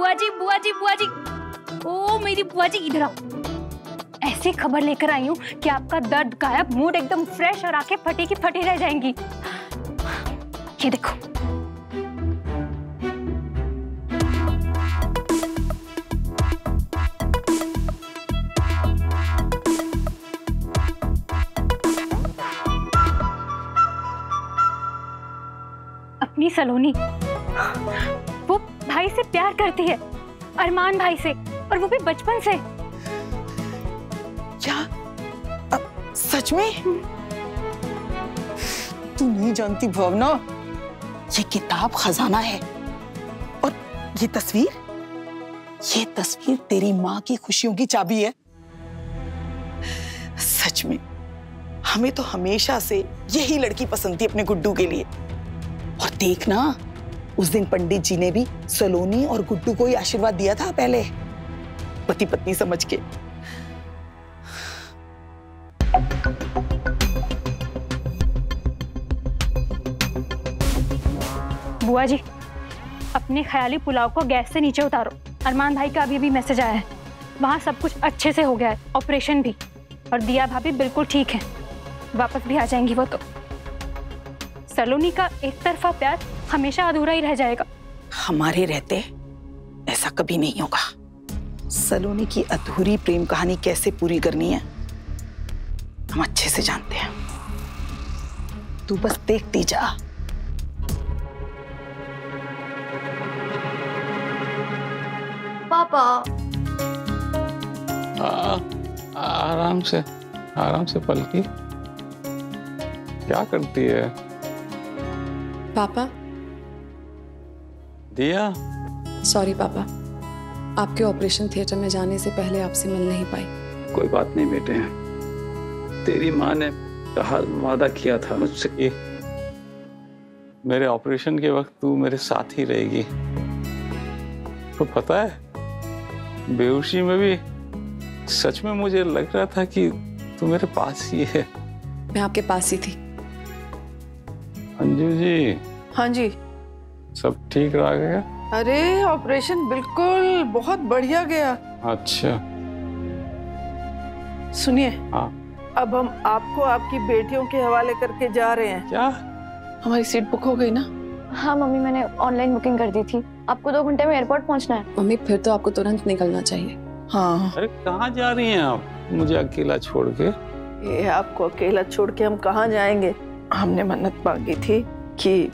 बुआ जी बुआ जी बुआ जी, ओ मेरी बुआ जी इधर आओ। ऐसी खबर लेकर आई हूँ कि आपका दर्द गायब, मूड एकदम फ्रेश और आंखें फटी की फटी रह जाएंगी। ये देखो। अपनी सलोनी, वो भाई से प्यार करती है, अरमान भाई से, और वो भी बचपन से। क्या? सच में? तू नहीं जानती भावना, ये किताब खजाना है, और ये तस्वीर तेरी माँ की खुशियों की चाबी है। सच में हमें तो हमेशा से यही लड़की पसंद थी अपने गुड्डू के लिए। और देखना, उस दिन पंडित जी ने भी सलोनी और गुड्डू को ही आशीर्वाद दिया था, पहले पति पत्नी समझ के। बुआ जी, अपने ख्याली पुलाव को गैस से नीचे उतारो। अरमान भाई का अभी मैसेज आया है, वहाँ सब कुछ अच्छे से हो गया है, ऑपरेशन भी, और दिया भाभी बिल्कुल ठीक है, वापस भी आ जाएंगी वो तो। सलोनी का एक तरफा प्यार हमेशा अधूरा ही रह जाएगा। हमारे रहते ऐसा कभी नहीं होगा। सलोनी की अधूरी प्रेम कहानी कैसे पूरी करनी है हम अच्छे से जानते हैं। तू बस देखती जा। पापा आराम से पलकी, क्या करती है? पापा। दिया? सॉरी पापा, आपके ऑपरेशन थिएटर में जाने से पहले आपसे मिल नहीं पाई। कोई बात नहीं बेटे, तेरी माँ ने कहा, वादा किया था मुझसे कि मेरे ऑपरेशन के वक्त तू मेरे साथ ही रहेगी। तो पता है, बेहोशी में भी सच में मुझे लग रहा था कि तू मेरे पास ही है। मैं आपके पास ही थी। अंजू जी। हाँ जी। सब ठीक रहा गया? अरे ऑपरेशन बिल्कुल बहुत बढ़िया गया। अच्छा। सुनिए। हाँ। अब हम आपको आपकी बेटियों के हवाले करके जा रहे हैं। क्या? हमारी सीट बुक हो गई ना? हाँ मम्मी, मैंने ऑनलाइन बुकिंग कर दी थी। आपको 2 घंटे में एयरपोर्ट पहुंचना है। मम्मी फिर तो आपको तुरंत निकलना चाहिए। हाँ। अरे कहाँ जा रही हैं आप मुझे अकेला छोड़ के? ये आपको अकेला छोड़ के हम कहाँ जाएंगे? हमने मन्नत मांगी थी कि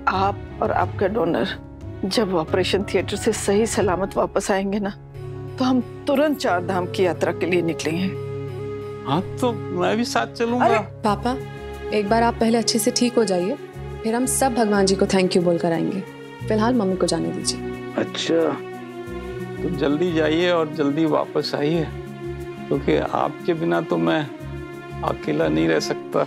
आप और आपका डोनर जब ऑपरेशन थिएटर से सही सलामत वापस आएंगे ना, तो हम तुरंत 4 धाम की यात्रा के लिए निकलेंगे। हाँ तो मैं भी साथ चलूंगा। पापा, एक बार आप पहले अच्छे से ठीक हो जाइए, फिर हम सब भगवान जी को थैंक यू बोलकर आएंगे। फिलहाल मम्मी को जाने दीजिए। अच्छा, तो जल्दी जाइए और जल्दी वापस आइए, क्योंकि आपके बिना तो मैं अकेला नहीं रह सकता।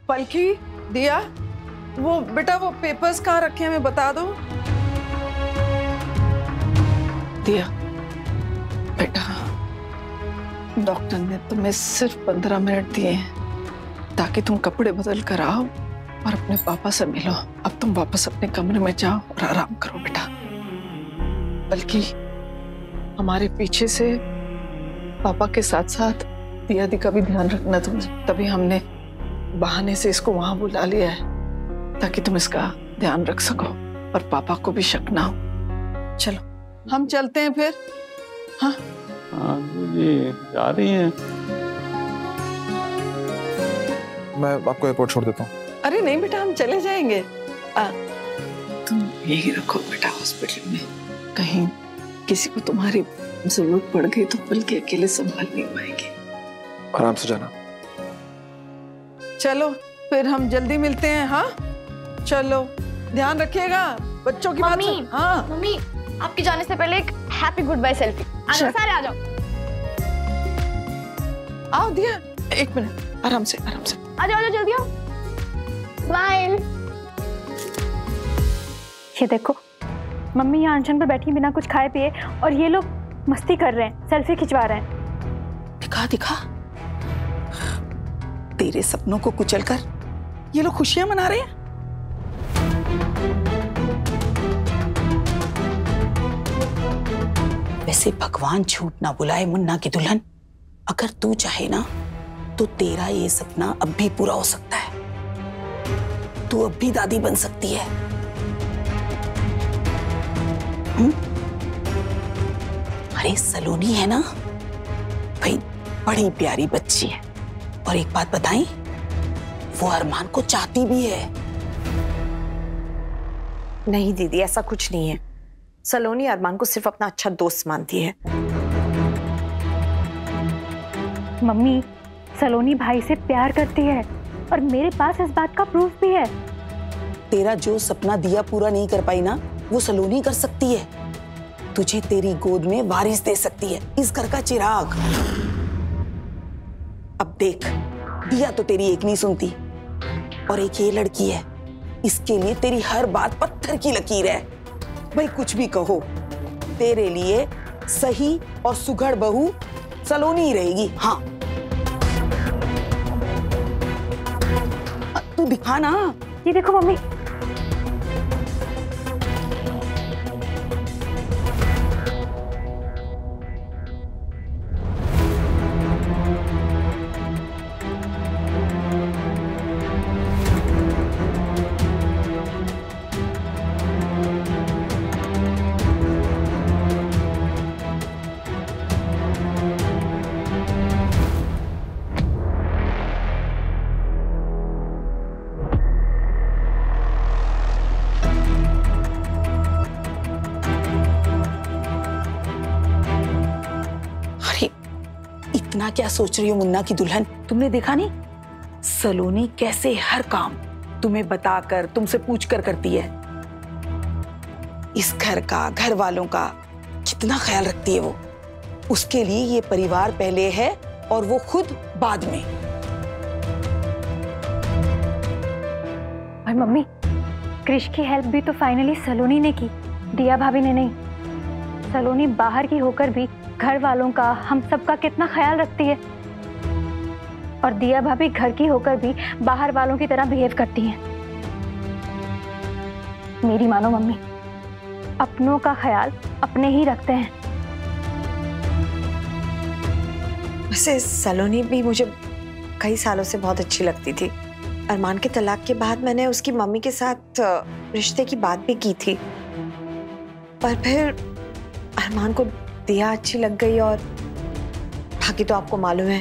पलकी, दिया, वो बेटा वो पेपर्स कहाँ रखे हैं हमें बता दो। दिया बेटा, डॉक्टर ने तुम्हें सिर्फ 15 मिनट दिए हैं ताकि तुम कपड़े बदल कर आओ और अपने पापा से मिलो। अब तुम वापस अपने कमरे में जाओ और आराम करो बेटा। बल्कि हमारे पीछे से पापा के साथ साथ दिया दी का भी ध्यान रखना तुम। तभी हमने बहाने से इसको वहां बुला लिया है ताकि तुम इसका ध्यान रख सको और पापा को भी शक ना हो। चलो हम चलते हैं फिर। हाँ जी, जा रही हैं? मैं आपको एयरपोर्ट छोड़ देता हूँ। अरे नहीं बेटा, हम चले जाएंगे। तुम यही रखो बेटा हॉस्पिटल में, कहीं किसी को तुम्हारी जरूरत पड़ गई तो बल्कि अकेले संभाल नहीं पाएंगे। आराम से जाना। चलो फिर हम जल्दी मिलते हैं। हाँ चलो, ध्यान रखिएगा बच्चों की बात। हाँ मम्मी, आपके जाने से पहले एक हैप्पी गुड बाय सेल्फी। सारे आ जाओ। आओ दिया, 1 मिनट, आराम से आराम से। आ जाओ जल्दी आओ। स्माइल। ये देखो, मम्मी यहाँ अनशन पर बैठी बिना कुछ खाए पिए, और ये लोग मस्ती कर रहे हैं, सेल्फी खिंचवा रहे हैं। दिखा दिखा, तेरे सपनों को कुचलकर ये लोग खुशियां मना रहे हैं। वैसे भगवान झूठ ना बुलाए मुन्ना की दुल्हन, अगर तू चाहे ना तो तेरा ये सपना अब भी पूरा हो सकता है। तू अब भी दादी बन सकती है। अरे सलोनी है ना भाई, बड़ी प्यारी बच्ची है, और एक बात बताएं, वो अरमान को चाहती भी है। नहीं दीदी, ऐसा कुछ नहीं है। सलोनी अरमान को सिर्फ अपना अच्छा दोस्त मानती है। मम्मी, सलोनी भाई से प्यार करती है और मेरे पास इस बात का प्रूफ भी है। तेरा जो सपना दिया पूरा नहीं कर पाई ना, वो सलोनी कर सकती है। तुझे तेरी गोद में वारिस दे सकती है, इस घर का चिराग। अब देख, दिया तो तेरी एक नहीं सुनती, और एक ये लड़की है, इसके लिए तेरी हर बात पत्थर की लकीर है। भाई कुछ भी कहो, तेरे लिए सही और सुघड़ बहू सलोनी ही रहेगी। हाँ, तू दिखा ना। ये देखो मम्मी, इतना क्या सोच रही हो मुन्ना की दुल्हन? तुमने देखा नहीं सलोनी कैसे हर काम तुम्हें बताकर, तुमसे पूछकर करती है। इस घर का, घर वालों का कितना ख्याल रखती है वो। उसके लिए ये परिवार पहले है और वो खुद बाद में। और मम्मी, क्रिश की हेल्प भी तो फाइनली सलोनी ने की, दिया भाभी ने नहीं। सलोनी बाहर की होकर भी घर वालों का, हम सब का कितना ख्याल रखती है, और दिया भाभी घर की होकर भी बाहर वालों की तरह बिहेव करती हैं। मेरी मानो मम्मी, अपनों का ख्याल अपने ही रखते हैं। वैसे सलोनी भी मुझे कई सालों से बहुत अच्छी लगती थी। अरमान के तलाक के बाद मैंने उसकी मम्मी के साथ रिश्ते की बात भी की थी, पर फिर अरमान को दिया अच्छी लग गई, और बाकी तो आपको मालूम है।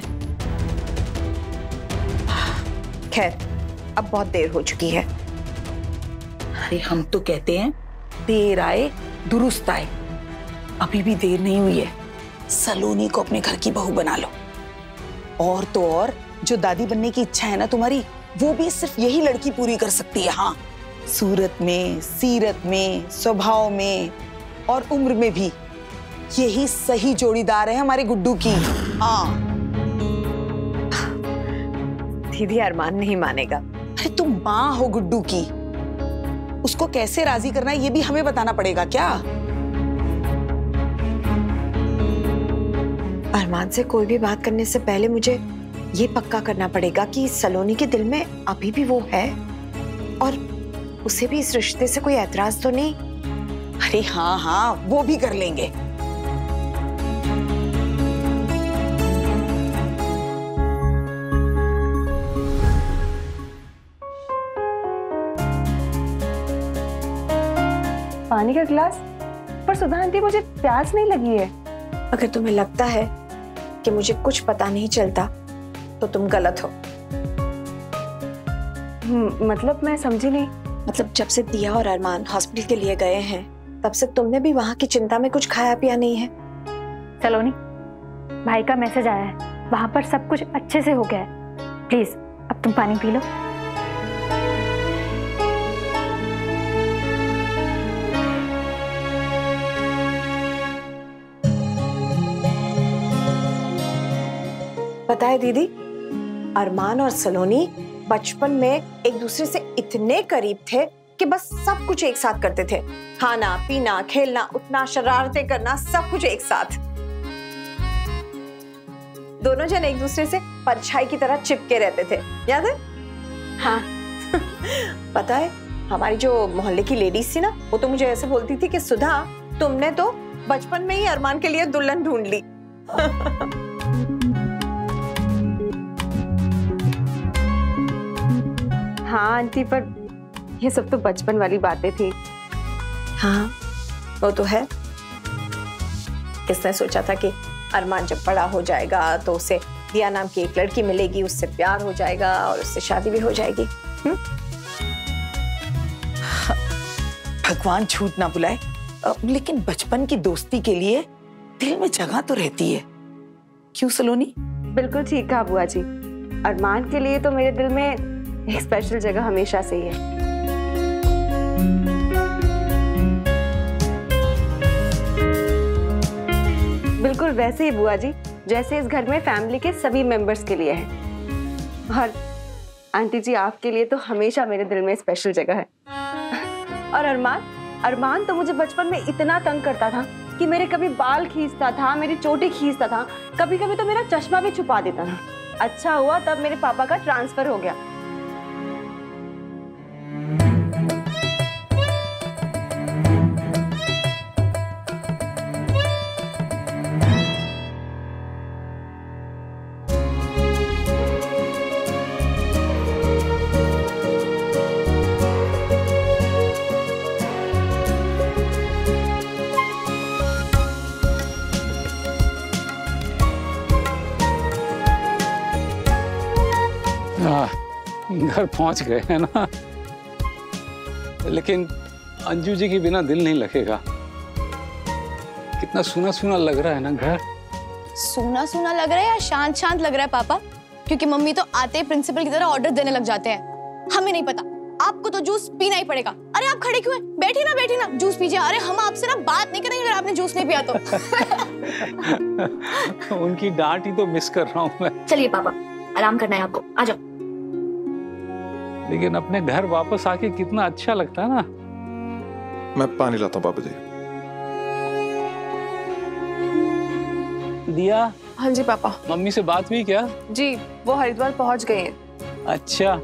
खैर, अब बहुत देर हो चुकी है। अरे हम तो कहते हैं देर आए दुरुस्त आए। अभी भी देर नहीं हुई है। सलोनी को अपने घर की बहू बना लो। और तो और, जो दादी बनने की इच्छा है ना तुम्हारी, वो भी सिर्फ यही लड़की पूरी कर सकती है। हाँ, सूरत में, सीरत में, स्वभाव में और उम्र में भी यही सही जोड़ीदार है हमारे गुड्डू की। हाँ दीदी, अरमान नहीं मानेगा। अरे तुम माँ हो गुड्डू की, उसको कैसे राजी करना है ये भी हमें बताना पड़ेगा क्या? अरमान से कोई भी बात करने से पहले मुझे ये पक्का करना पड़ेगा कि सलोनी के दिल में अभी भी वो है, और उसे भी इस रिश्ते से कोई ऐतराज तो नहीं। अरे हाँ हाँ, वो भी कर लेंगे। पानी का गिलास? पर सुधा आंटी, मुझे प्यास नहीं लगी है। अगर तुम्हें लगता है कि मुझे कुछ पता नहीं चलता तो तुम गलत हो। मतलब मैं समझी नहीं। मतलब जब से दिया और अरमान हॉस्पिटल के लिए गए हैं, तब से तुमने भी वहां की चिंता में कुछ खाया पिया नहीं है। सलोनी, भाई का मैसेज आया है, वहां पर सब कुछ अच्छे से हो गया है। प्लीज अब तुम पानी पी लो। पता है दीदी, अरमान और सलोनी बचपन में एक दूसरे से इतने करीब थे कि बस सब कुछ एक साथ करते थे। खाना, पीना, खेलना, उठना, शरारतें करना, सब कुछ एक साथ। दोनों जन एक दूसरे से परछाई की तरह चिपके रहते थे, याद है? हाँ। पता है, हमारी जो मोहल्ले की लेडीज थी ना, वो तो मुझे ऐसे बोलती थी कि सुधा, तुमने तो बचपन में ही अरमान के लिए दुल्हन ढूंढ ली। हाँ आंटी, पर ये सब तो बचपन वाली बातें थी। हाँ वो तो है। किसने सोचा था कि अरमान जब बड़ा हो जाएगा तो उसे दिया नाम की एक लड़की मिलेगी, उससे प्यार हो जाएगा और उससे शादी भी हो जाएगी। भगवान झूठ ना बुलाए, लेकिन बचपन की दोस्ती के लिए दिल में जगह तो रहती है, क्यों सलोनी? बिल्कुल ठीक कहा बुआ जी। अरमान के लिए तो मेरे दिल में एक स्पेशल जगह हमेशा से ही है। बिल्कुल वैसे ही बुआ जी, जैसे इस घर में फैमिली के सभी मेंबर्स के लिए है। और आंटी जी, आपके लिए तो हमेशा मेरे दिल में स्पेशल जगह है। और अरमान तो मुझे बचपन में इतना तंग करता था कि मेरे कभी बाल खींचता था, मेरी चोटी खींचता था, कभी कभी तो मेरा चश्मा भी छुपा देता था। अच्छा हुआ तब मेरे पापा का ट्रांसफर हो गया। घर पहुंच गए हैं ना, लेकिन अंजू जी के बिना दिल नहीं लगेगा। कितना सूना सूना लग रहा है ना घर। सूना सूना लग रहा है या शांत शांत लग रहा है पापा? क्योंकि मम्मी तो आते ही प्रिंसिपल की तरह ऑर्डर देने लग जाते हैं। हमें नहीं पता, आपको तो जूस पीना ही पड़ेगा। अरे आप खड़े क्यों हैं? बैठिए ना जूस पीजिए। अरे हम आपसे ना बात नहीं करेंगे अगर आपने जूस नहीं पिया तो। उनकी डांट ही तो मिस कर रहा हूँ मैं। चलिए पापा, आराम करना है आपको, आ जाओ। लेकिन अपने घर वापस आके कितना अच्छा लगता है ना। मैं पानी लाता हूँ पापा जी। दिया। हाँ जी पापा। मम्मी से बात हुई क्या? जी, वो हरिद्वार पहुंच गए हैं। अच्छा।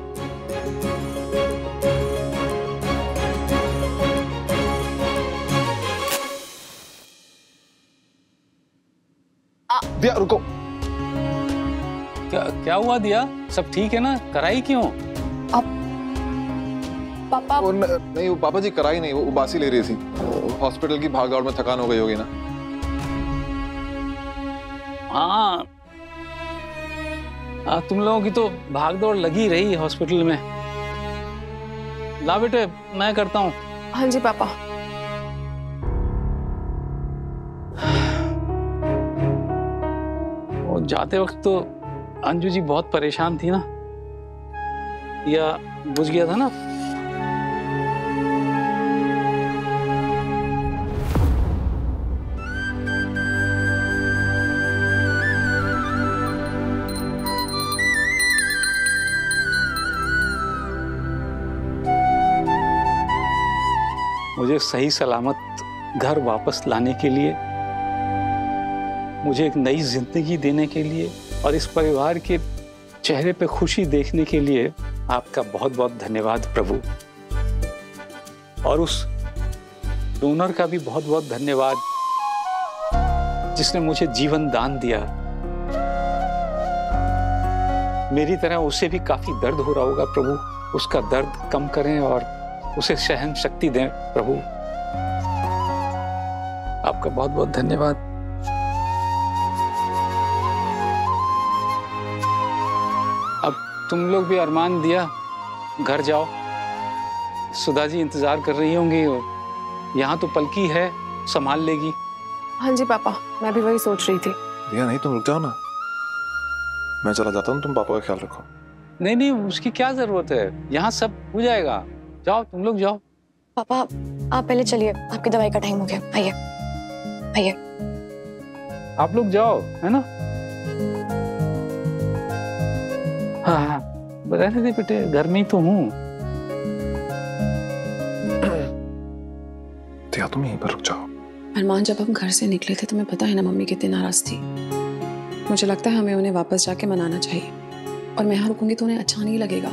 दिया रुको। क्या हुआ दिया? सब ठीक है ना? कराई क्यों? पापा नहीं, वो पापा जी कराई नहीं, वो उबासी ले रही थी। हॉस्पिटल की भागदौड़ में थकान हो गई होगी ना। हाँ, तुम लोगों की तो भागदौड़ लगी रही हॉस्पिटल में। ला बेटे, मैं करता हूँ। हाँ जी पापा। और जाते वक्त तो अंजू जी बहुत परेशान थी ना, या बुझ गया था ना। मुझे सही सलामत घर वापस लाने के लिए, मुझे एक नई जिंदगी देने के लिए और इस परिवार के चेहरे पे खुशी देखने के लिए आपका बहुत बहुत धन्यवाद प्रभु। और उस डोनर का भी बहुत बहुत धन्यवाद जिसने मुझे जीवन दान दिया। मेरी तरह उसे भी काफी दर्द हो रहा होगा प्रभु, उसका दर्द कम करें और उसे सहन शक्ति दें प्रभु। आपका बहुत बहुत धन्यवाद। अब तुम लोग भी अरमान दिया घर जाओ, सुधा जी इंतजार कर रही होंगी। यहाँ तो पलकी है, संभाल लेगी। हाँ जी पापा, मैं भी वही सोच रही थी। दिया नहीं, तुम रुक जाओ ना, मैं चला जाता हूँ, तुम पापा का ख्याल रखो। नहीं नहीं, उसकी क्या जरूरत है, यहाँ सब हो जाएगा। जाओ तुम लोग जाओ। पापा आप पहले चलिए, आपकी दवाई का टाइम हो गया। आइए आइए। आप लोग जाओ, है ना? हाँ, रहने दे बेटे, घर में ही तो हूँ। दिया तुम यहीं पर रुक जाओ। अरमान, जब हम घर से निकले थे तुम्हें पता है ना मम्मी कितनी नाराज थी। मुझे लगता है हमें उन्हें वापस जाके मनाना चाहिए, और मैं यहाँ रुकूंगी तो उन्हें अच्छा नहीं लगेगा।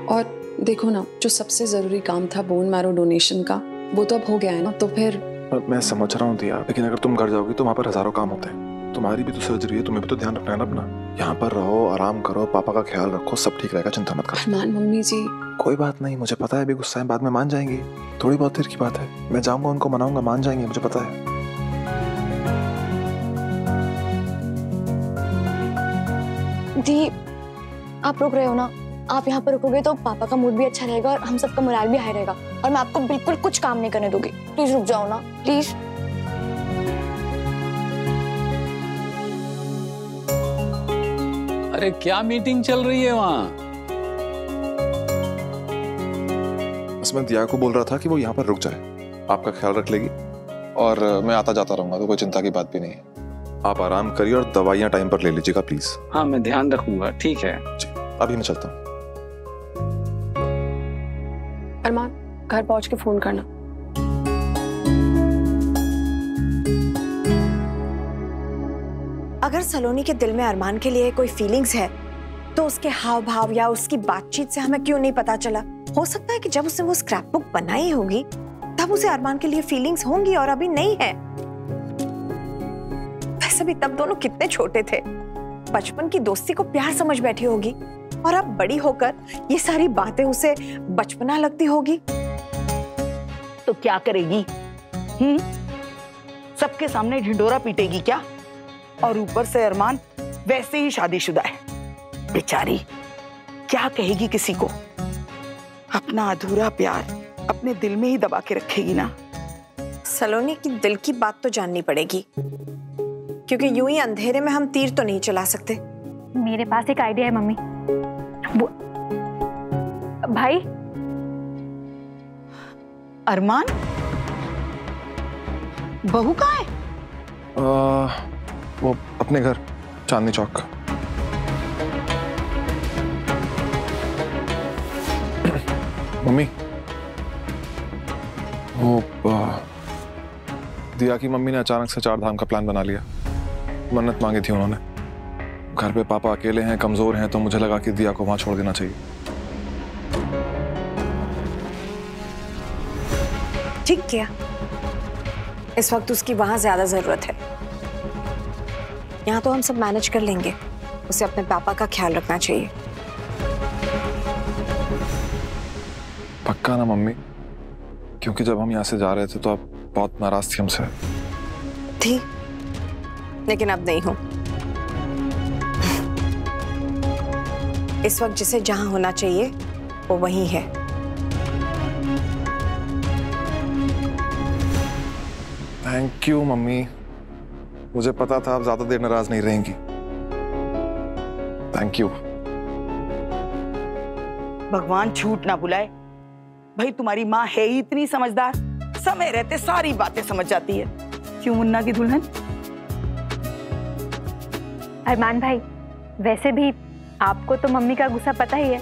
और देखो ना, जो सबसे ज़रूरी काम था बोन मैरो डोनेशन का, वो तो अब हो गया है ना, तो फिर। मैं समझ रहा हूँ दिया, लेकिन अगर तुम घर जाओगी तो वहाँ पर हजारों काम होते हैं। तुम्हारी भी तो सर्जरी है, तुम्हें भी तो ध्यान रखना है ना अपना। यहाँ पर रहो, आराम करो, पापा का ख्याल रखो, सब ठीक रहेगा, चिंता मत करो। अरमान, मम्मी जी। कोई बात नहीं, मुझे पता है अभी गुस्सा है, बाद में मान जाएंगी। थोड़ी बहुत देर की बात है, मैं जाऊंगा उनको मनाऊंगा, मान जाएंगे, मुझे पता है। दी, आप रुक रहे हो ना? आप यहाँ पर रुकोगे तो पापा का मूड भी अच्छा रहेगा और हम सबका मोराल भी हाई रहेगा, और मैं आपको बिल्कुल कुछ काम नहीं करने दूंगी। प्लीज रुक जाओ ना, प्लीज। अरे क्या मीटिंग चल रही है वहाँ? बस मैं दिया को बोल रहा था कि वो यहाँ पर रुक जाए, आपका ख्याल रख लेगी, और मैं आता जाता रहूंगा, तो कोई चिंता की बात भी नहीं है। आप आराम करिए और दवाइयाँ टाइम पर ले लीजिएगा प्लीज। हाँ, मैं ध्यान रखूंगा। ठीक है जी, अभी मैं चलता हूँ। अरमान, घर पहुंच के फोन करना। अगर सलोनी के दिल में अरमान के लिए कोई फीलिंग्स है तो उसके हाव भाव या उसकी बातचीत से हमें क्यों नहीं पता चला? हो सकता है कि जब उसने वो स्क्रैप बुक बनाई होगी तब उसे अरमान के लिए फीलिंग्स होंगी और अभी नहीं है। वैसे भी तब दोनों कितने छोटे थे, बचपन की दोस्ती को प्यार समझ बैठी होगी, और अब बड़ी होकर ये सारी बातें उसे बचपना लगती होगी। तो क्या करेगी? सबके सामने ढिंडोरा पीटेगी क्या? और ऊपर से अरमान वैसे ही शादीशुदा है, बेचारी क्या कहेगी किसी को? अपना अधूरा प्यार अपने दिल में ही दबा के रखेगी ना। सलोनी की दिल की बात तो जाननी पड़ेगी, क्योंकि यूं ही अंधेरे में हम तीर तो नहीं चला सकते। मेरे पास एक आइडिया है मम्मी। वो भाई, अरमान, बहू कहाँ है? वो अपने घर चांदनी चौक। मम्मी, वो दिया की मम्मी ने अचानक से 4 धाम का प्लान बना लिया। मन्नत मांगी थी उन्होंने। घर पे पापा अकेले हैं, कमजोर हैं, तो मुझे लगा कि दिया को वहां छोड़ देना चाहिए। ठीक किया, इस वक्त उसकी वहां ज्यादा जरूरत है। यहाँ तो हम सब मैनेज कर लेंगे, उसे अपने पापा का ख्याल रखना चाहिए। पक्का ना मम्मी? क्योंकि जब हम यहाँ से जा रहे थे तो आप बहुत नाराज थी हमसे। थी, लेकिन अब नहीं हूं। इस वक्त जिसे जहां होना चाहिए वो वहीं है। थैंक यू मम्मी, मुझे पता था आप ज्यादा देर नाराज नहीं रहेंगी। Thank you. भगवान झूठ ना बुलाए, भाई तुम्हारी माँ है ही इतनी समझदार, समय रहते सारी बातें समझ जाती है। क्यों मुन्ना की दुल्हन? अरमान भाई, वैसे भी आपको तो मम्मी का गुस्सा पता ही है,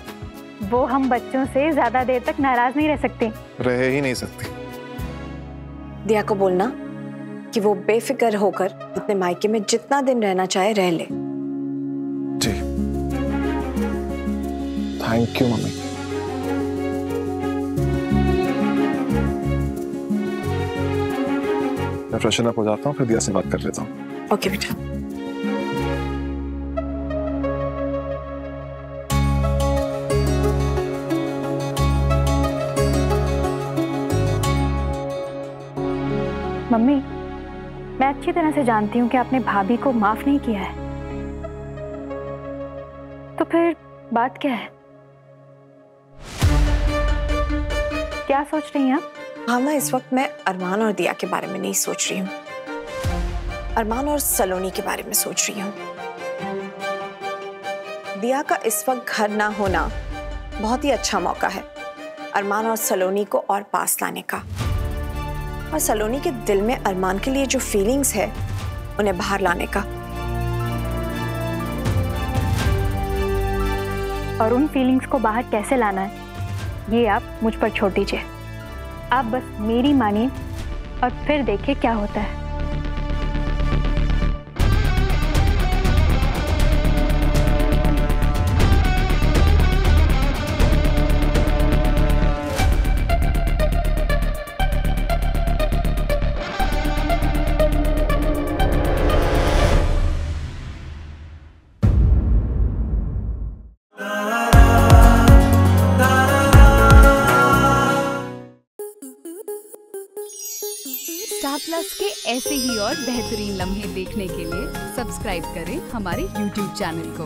वो हम बच्चों से ज्यादा देर तक नाराज नहीं रह सकती। रह ही नहीं सकती। दिया को बोलना कि वो बेफिक्र होकर अपने मायके में जितना दिन रहना चाहे रह ले। जी, थैंक यू मम्मी। मैं फ्रेशन अप हो जाता हूँ, फिर दिया से बात कर लेता हूँ। ओके बेटा। मम्मी, मैं अच्छी तरह से जानती हूँ कि आपने भाभी को माफ नहीं किया है, तो फिर बात क्या है? क्या सोच रही हैं आप? भावना, इस वक्त मैं अरमान और दिया के बारे में नहीं सोच रही हूँ, अरमान और सलोनी के बारे में सोच रही हूँ। दिया का इस वक्त घर ना होना बहुत ही अच्छा मौका है अरमान और सलोनी को और पास लाने का, और सलोनी के दिल में अरमान के लिए जो फीलिंग्स है उन्हें बाहर लाने का। और उन फीलिंग्स को बाहर कैसे लाना है ये आप मुझ पर छोड़ दीजिए। आप बस मेरी मानिए और फिर देखिए क्या होता है। ऐसे ही और बेहतरीन लम्हे देखने के लिए सब्सक्राइब करें हमारे YouTube चैनल को।